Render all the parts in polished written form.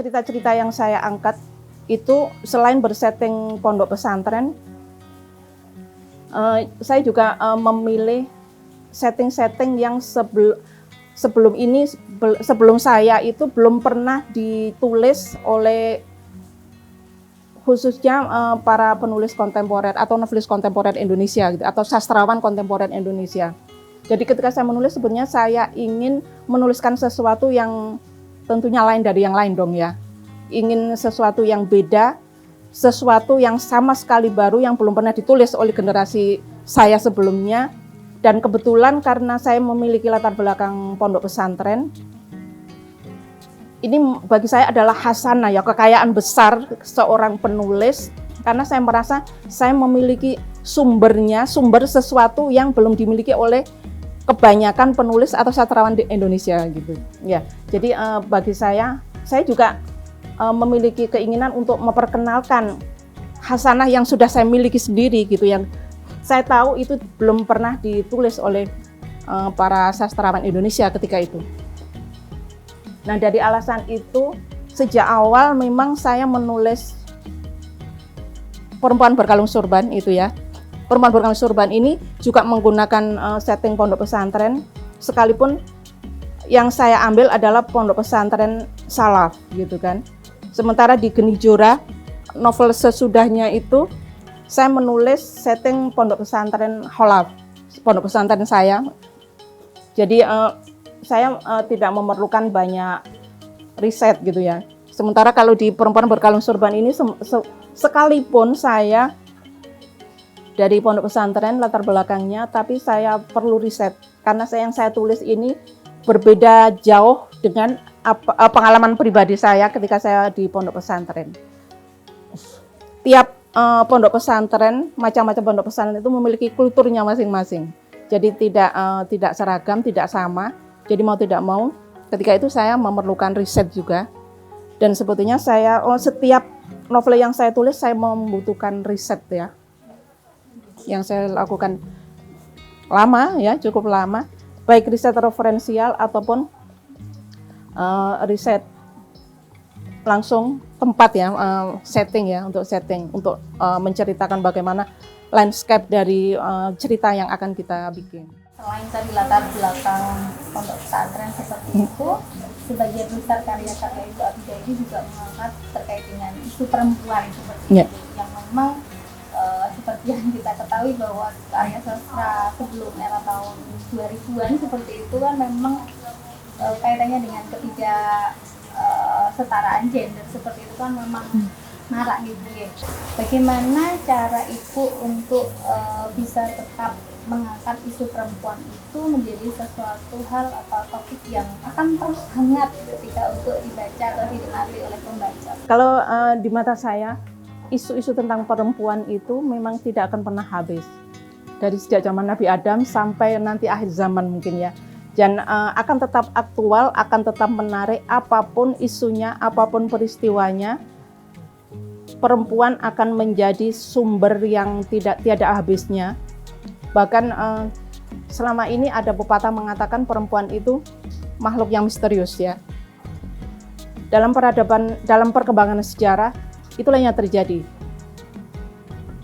cerita-cerita yang saya angkat itu selain bersetting pondok pesantren, saya juga memilih setting-setting yang sebelum saya itu belum pernah ditulis oleh khususnya para penulis kontemporer atau novelis kontemporer Indonesia gitu, atau sastrawan kontemporer Indonesia. Jadi ketika saya menulis sebenarnya saya ingin menuliskan sesuatu yang tentunya lain dari yang lain dong ya. Ingin sesuatu yang beda, sesuatu yang sama sekali baru yang belum pernah ditulis oleh generasi saya sebelumnya. Dan kebetulan karena saya memiliki latar belakang pondok pesantren, ini bagi saya adalah hasanah ya, kekayaan besar seorang penulis, karena saya merasa saya memiliki sumber sesuatu yang belum dimiliki oleh kebanyakan penulis atau sastrawan di Indonesia gitu ya. Jadi bagi saya juga memiliki keinginan untuk memperkenalkan hasanah yang sudah saya miliki sendiri gitu, yang saya tahu itu belum pernah ditulis oleh para sastrawan Indonesia ketika itu. Nah, dari alasan itu sejak awal memang saya menulis Perempuan Berkalung Surban itu ya. Perempuan Berkalung Surban ini juga menggunakan setting pondok pesantren, sekalipun yang saya ambil adalah pondok pesantren salaf gitu kan. Sementara di Geni Jora, novel sesudahnya itu saya menulis setting pondok pesantren Kholaf, pondok pesantren saya. Jadi saya tidak memerlukan banyak riset gitu ya. Sementara kalau di Perempuan Berkalung Surban ini sekalipun saya dari pondok pesantren latar belakangnya, tapi saya perlu riset karena yang saya tulis ini berbeda jauh dengan pengalaman pribadi saya ketika saya di pondok pesantren. Tiap pondok pesantren, macam-macam pondok pesantren itu memiliki kulturnya masing-masing. Jadi tidak seragam, tidak sama. Jadi mau tidak mau, ketika itu saya memerlukan riset juga. Dan sebetulnya setiap novel yang saya tulis saya membutuhkan riset ya. Yang saya lakukan lama ya, cukup lama. Baik riset referensial ataupun riset langsung tempat ya, setting untuk menceritakan bagaimana landscape dari cerita yang akan kita bikin. Selain tadi latar belakang pondok pesantren seperti itu, sebagian besar karya-karya Ibu Abidadi juga mengangkat terkait dengan isu perempuan seperti itu, yang memang seperti yang kita ketahui bahwa karya sastra sebelum era tahun 2000-an seperti itu kan memang kaitannya dengan setaraan gender seperti itu kan memang marak gitu ya. Bagaimana cara Ibu untuk bisa tetap mengangkat isu perempuan itu menjadi sesuatu hal atau topik yang akan terus hangat ketika untuk dibaca atau dinikmati oleh pembaca? Kalau di mata saya, isu-isu tentang perempuan itu memang tidak akan pernah habis. Dari sejak zaman Nabi Adam sampai nanti akhir zaman mungkin ya. Dan akan tetap aktual, akan tetap menarik apapun isunya, apapun peristiwanya. Perempuan akan menjadi sumber yang tiada habisnya. Bahkan selama ini ada pepatah mengatakan perempuan itu makhluk yang misterius ya. Dalam peradaban, dalam perkembangan sejarah, itulah yang terjadi.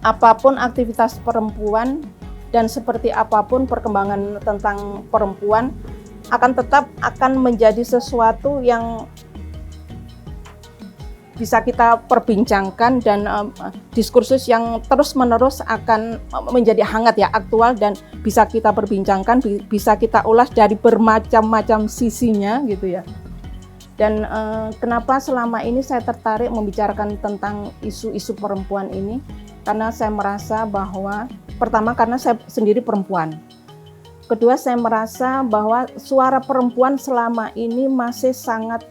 Apapun aktivitas perempuan dan seperti apapun perkembangan tentang perempuan akan menjadi sesuatu yang bisa kita perbincangkan dan diskursus yang terus-menerus akan menjadi hangat ya, aktual dan bisa kita perbincangkan, bisa kita ulas dari bermacam-macam sisinya gitu ya. Dan kenapa selama ini saya tertarik membicarakan tentang isu-isu perempuan ini? Karena saya merasa bahwa pertama karena saya sendiri perempuan. Kedua, saya merasa bahwa suara perempuan selama ini masih sangat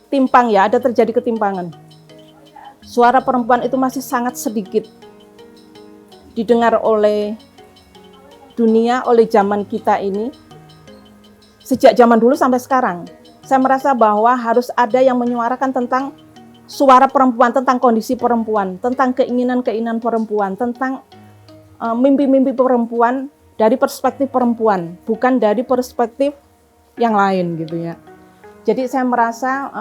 timpang ya, ada terjadi ketimpangan. Suara perempuan itu masih sangat sedikit didengar oleh dunia, oleh zaman kita ini. Sejak zaman dulu sampai sekarang, saya merasa bahwa harus ada yang menyuarakan tentang suara perempuan, tentang kondisi perempuan, tentang keinginan-keinginan perempuan, tentang mimpi-mimpi perempuan dari perspektif perempuan, bukan dari perspektif yang lain gitu ya. Jadi saya merasa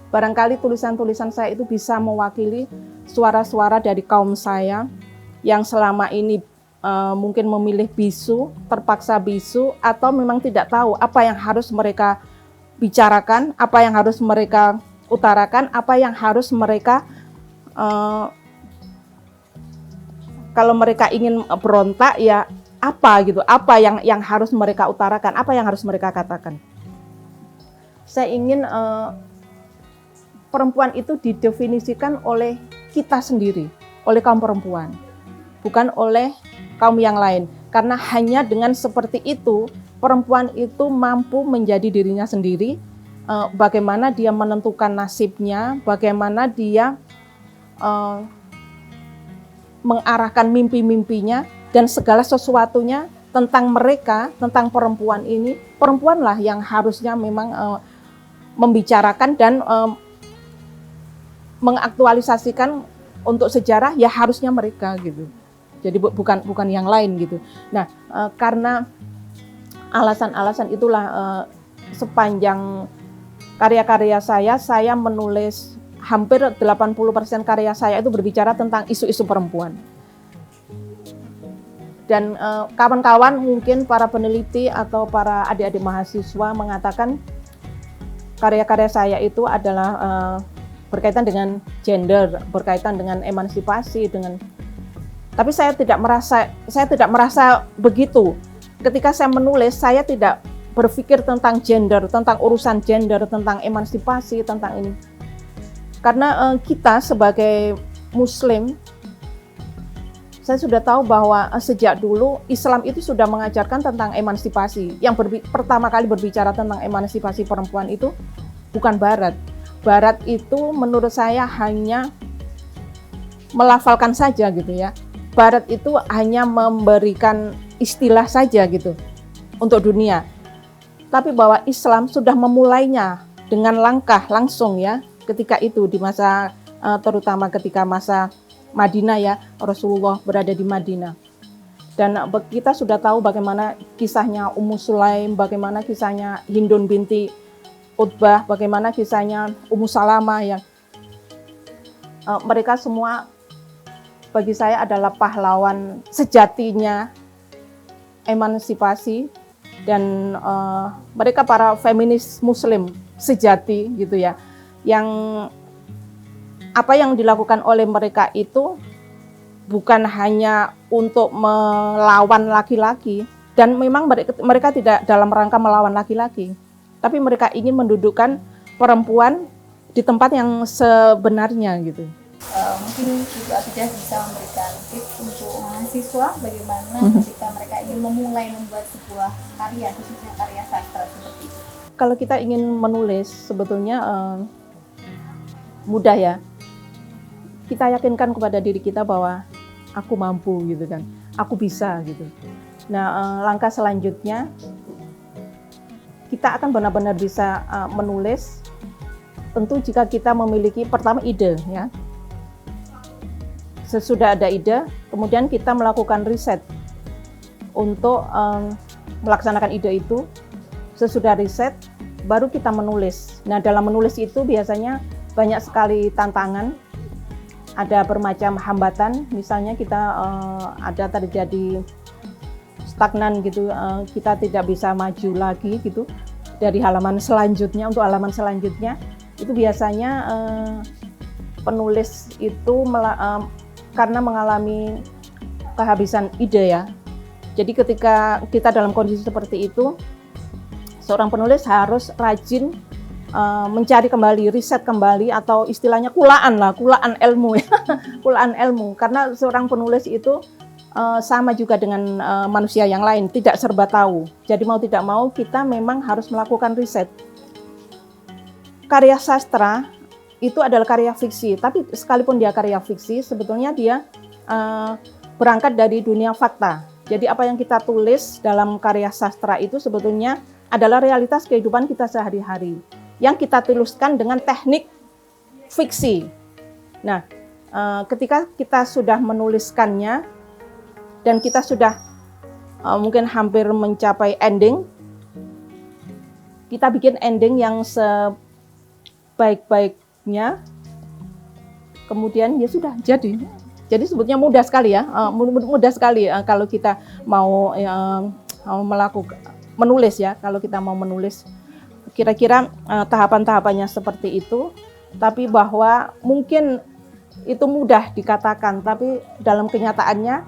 barangkali tulisan-tulisan saya itu bisa mewakili suara-suara dari kaum saya yang selama ini mungkin memilih bisu, terpaksa bisu, atau memang tidak tahu apa yang harus mereka bicarakan, apa yang harus mereka utarakan, apa yang harus mereka kalau mereka ingin berontak ya apa gitu, apa yang harus mereka utarakan, apa yang harus mereka katakan. Saya ingin perempuan itu didefinisikan oleh kita sendiri, oleh kaum perempuan, bukan oleh kaum yang lain. Karena hanya dengan seperti itu, perempuan itu mampu menjadi dirinya sendiri, bagaimana dia menentukan nasibnya, bagaimana dia mengarahkan mimpi-mimpinya, dan segala sesuatunya tentang mereka, tentang perempuan ini, perempuanlah yang harusnya memang membicarakan dan mengaktualisasikan untuk sejarah, ya harusnya mereka gitu. Jadi bukan yang lain gitu. Nah, karena alasan-alasan itulah sepanjang karya-karya saya menulis hampir 80% karya saya itu berbicara tentang isu-isu perempuan. Dan kawan-kawan mungkin para peneliti atau para adik-adik mahasiswa mengatakan karya-karya saya itu adalah berkaitan dengan gender, berkaitan dengan emansipasi, tapi saya tidak merasa begitu. Ketika saya menulis, saya tidak berpikir tentang gender, tentang urusan gender, tentang emansipasi, tentang ini. Karena kita sebagai Muslim, saya sudah tahu bahwa sejak dulu Islam itu sudah mengajarkan tentang emansipasi. Yang pertama kali berbicara tentang emansipasi perempuan itu bukan Barat. Barat itu menurut saya hanya melafalkan saja gitu ya. Barat itu hanya memberikan istilah saja gitu untuk dunia. Tapi bahwa Islam sudah memulainya dengan langkah langsung ya, ketika itu di masa terutama ketika masa Madinah ya, Rasulullah berada di Madinah. Dan kita sudah tahu bagaimana kisahnya Ummu Sulaim, bagaimana kisahnya Hindun binti Utbah, bagaimana kisahnya Ummu Salamah yang mereka semua bagi saya adalah pahlawan sejatinya emansipasi, dan mereka para feminis Muslim sejati gitu ya, yang apa yang dilakukan oleh mereka itu bukan hanya untuk melawan laki-laki, dan memang mereka tidak dalam rangka melawan laki-laki, tapi mereka ingin mendudukkan perempuan di tempat yang sebenarnya gitu. Mungkin Ibu Abidah bisa memberikan tips untuk mahasiswa bagaimana ketika mereka ingin memulai membuat sebuah karya, khususnya karya sastra seperti itu. Kalau kita ingin menulis sebetulnya mudah ya. Kita yakinkan kepada diri kita bahwa aku mampu gitu kan, aku bisa gitu. Nah, langkah selanjutnya kita akan benar-benar bisa menulis. Tentu jika kita memiliki pertama ide ya. Sesudah ada ide, kemudian kita melakukan riset untuk melaksanakan ide itu. Sesudah riset, baru kita menulis. Nah, dalam menulis itu biasanya banyak sekali tantangan, ada bermacam hambatan. Misalnya kita ada terjadi stagnan gitu, kita tidak bisa maju lagi gitu dari halaman selanjutnya. Untuk halaman selanjutnya itu biasanya penulis itu karena mengalami kehabisan ide ya. Jadi ketika kita dalam kondisi seperti itu, seorang penulis harus rajin mencari kembali, riset kembali, atau istilahnya kulaan ilmu ya. Kulaan ilmu, karena seorang penulis itu sama juga dengan manusia yang lain, tidak serba tahu. Jadi mau tidak mau kita memang harus melakukan riset. Karya sastra itu adalah karya fiksi, tapi sekalipun dia karya fiksi, sebetulnya dia berangkat dari dunia fakta. Jadi apa yang kita tulis dalam karya sastra itu sebetulnya adalah realitas kehidupan kita sehari-hari, yang kita tuliskan dengan teknik fiksi. Nah, ketika kita sudah menuliskannya, dan kita sudah mungkin hampir mencapai ending, kita bikin ending yang sebaik-baiknya, kemudian ya sudah jadi. Jadi sebetulnya mudah sekali ya, mudah sekali kalau kita mau melakukan menulis ya, kalau kita mau menulis kira-kira tahapan-tahapannya seperti itu. Tapi bahwa mungkin itu mudah dikatakan, tapi dalam kenyataannya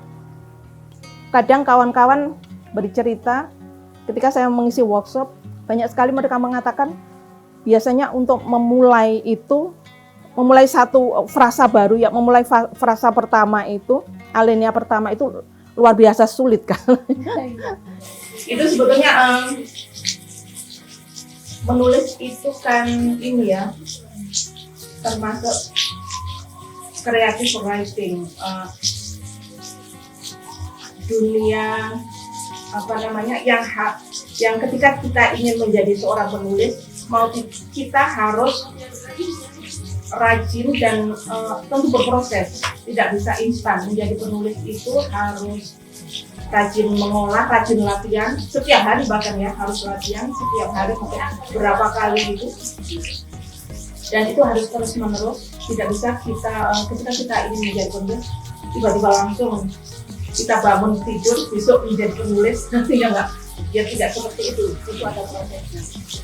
kadang kawan-kawan bercerita ketika saya mengisi workshop, banyak sekali mereka mengatakan biasanya untuk memulai satu frasa baru ya, memulai frasa pertama itu, alinea pertama itu luar biasa sulit kan. Itu sebetulnya menulis itu kan ini ya, termasuk creative writing, dunia yang ketika kita ingin menjadi seorang penulis, kita harus rajin dan tentu berproses, tidak bisa instan. Menjadi penulis itu harus rajin mengolah, rajin latihan setiap hari, bahkan ya harus latihan setiap hari mungkin berapa kali itu, dan itu harus terus menerus. Tidak bisa kita ketika kita ingin menjadi penulis tiba-tiba langsung kita bangun tidur besok menjadi penulis, tidak seperti itu ada prosesnya.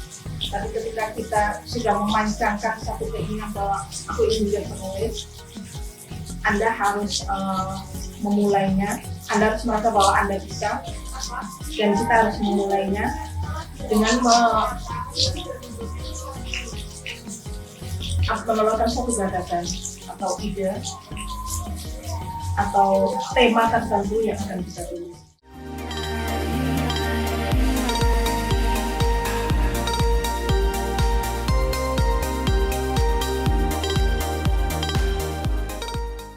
Tapi ketika kita sudah memancangkan satu keinginan bahwa aku ingin menjadi penulis, Anda harus memulainya. Anda harus merasa bahwa Anda bisa, dan kita harus memulainya dengan mengeluarkan satu gagasan atau ide atau tema tertentu yang akan kita tulis.